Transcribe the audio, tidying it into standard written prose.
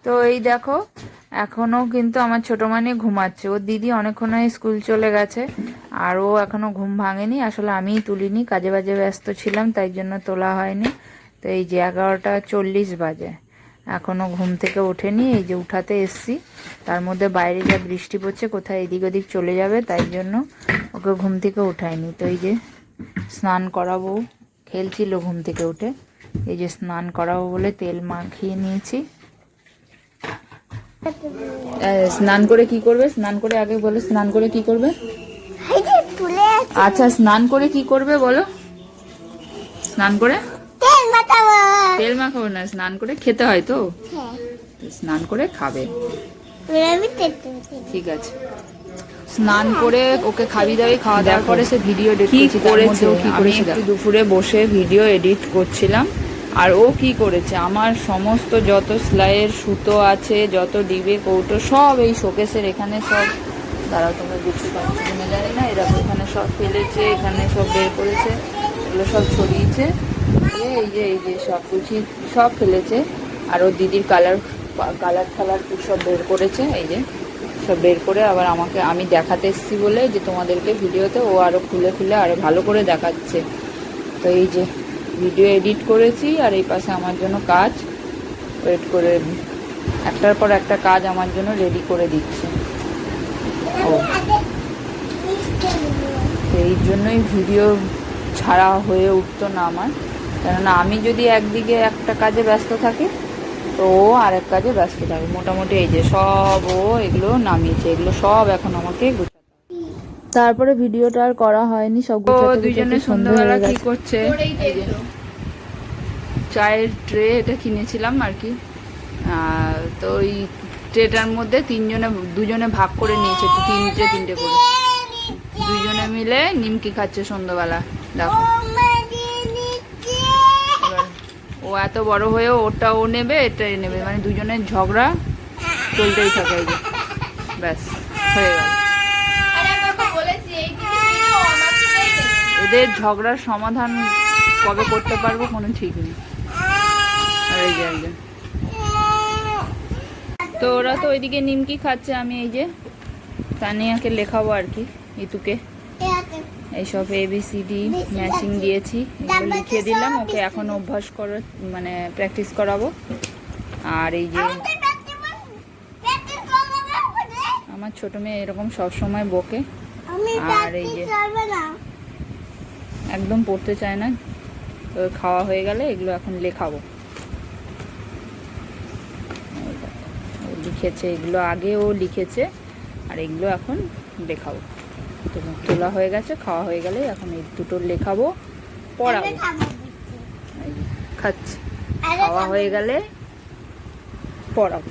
তো এই দেখো এখনো কিন্তু আমার ছোট মানে ঘুমাচ্ছে, ওর দিদি অনেকক্ষণ স্কুল চলে গেছে আর ও এখনো ঘুম ভাঙেনি। আসলে আমিই তুলিনি, কাজে বাজে ব্যস্ত ছিলাম তাই জন্য তোলা হয়নি। তো এই যে 11:40 বাজে, এখনো ঘুম থেকে ওঠেনি। এই যে উঠাতে এসছি, তার মধ্যে বাইরে যা বৃষ্টি পড়ছে কোথায় এদিক ওদিক চলে যাবে, তাই জন্য ওকে ঘুম থেকে উঠায়নি। তো এই যে স্নান করাবো, খেলছিল ঘুম থেকে উঠে। এই যে স্নান করাবো বলে তেল মাখিয়ে নিয়েছি। স্নান করে কি করবে? স্নান করে আগে বলো, স্নান করে কি করবে? আচ্ছা স্নান করে কি করবে বলো? স্নান করে তেল মাখাবো না, স্নান করে খেতে হয় তো। স্নান করে খাবে, ঠিক আছে। স্নান করে ওকে খাবি দাবি, খাওয়া দাওয়ার পরে সে ভিডিও এডিট করেছে। আমি একটু দুপুরে বসে ভিডিও এডিট করছিলাম আর ও কি করেছে, আমার সমস্ত যত সেলাইয়ের সুতো আছে, যত ডিবে কৌটো সব এই শোকেসের এখানে সব, দাঁড়াও তোমরা দেখতে পাচ্ছ কিনা জানি না, এরকম এখানে সব ফেলেছে, এখানে সব বের করেছে, এগুলো সব ছড়িয়েছে। এই যে সব গুছিয়ে সব ফেলেছে। আর ওর দিদির কালার ঠালার সব বের করেছে, এই যে সব বের করে আবার আমাকে, আমি দেখাতে এসেছি বলে যে তোমাদেরকে ভিডিওতে, ও আরও খুলে খুলে আরও ভালো করে দেখাচ্ছে। তো এই যে ভিডিও এডিট করেছি আর এই পাশে আমার জন্য কাজ ওয়েট করে, একটার পর একটা কাজ আমার জন্য রেডি করে দিচ্ছে ও। এই জন্যই ভিডিও ছাড়া হয়ে উঠতো না আমার, কেননা আমি যদি একদিকে একটা কাজে ব্যস্ত থাকি তো ও আরেক কাজে ব্যস্ত থাকে। মোটামুটি এই যে সব ও এগুলো নামিয়েছে, এগুলো সব এখন আমাকে গুছাতে। তারপরে ভিডিওটা আর করা হয়নি, সব গুছাতে। দুইজনে সন্ধ্যাবেলা কি করছে? চায়ের ট্রে এটা কিনেছিলাম আর কি, তো ওই ট্রেটার মধ্যে দুজনে ভাগ করে নিয়েছে, তিনটে করে দুজনে মিলে নিমকি খাচ্ছে সন্ধ্যাবেলা। দেখো ও এত বড় হয়েও ওটা ও নেবে এটা নেবে, মানে দুজনের ঝগড়া চলতেই থাকে। এই যে ব্যাস হয়ে গেল, এদের ঝগড়ার সমাধান কবে করতে পারবো কোনো ঠিক নেই। আর এই যে একজন, তো ওরা তো ওইদিকে নিমকি খাচ্ছে, আমি এই যে তানিয়াকে লেখাবো আর কি, ইতুকে এইসব ABCD ম্যাচিং দিয়েছি, এগুলো লিখিয়ে দিলাম ওকে, এখন অভ্যাস করে মানে প্র্যাকটিস করাবো। আর এই যে আমার ছোট মেয়ে এরকম সবসময় বকে, আর এই যে একদম পড়তে চায় না, তো খাওয়া হয়ে গেলে এগুলো এখন লেখাবো। লিখেছে এগুলো, আগে ও লিখেছে আর এগুলো এখন লেখাবো। তো তোলা হয়ে গেছে, খাওয়া হয়ে গেলে এখন এই দুটো লেখাবো, পড়াবো। খাচ্ছে, খাওয়া হয়ে গেলে পড়াবো।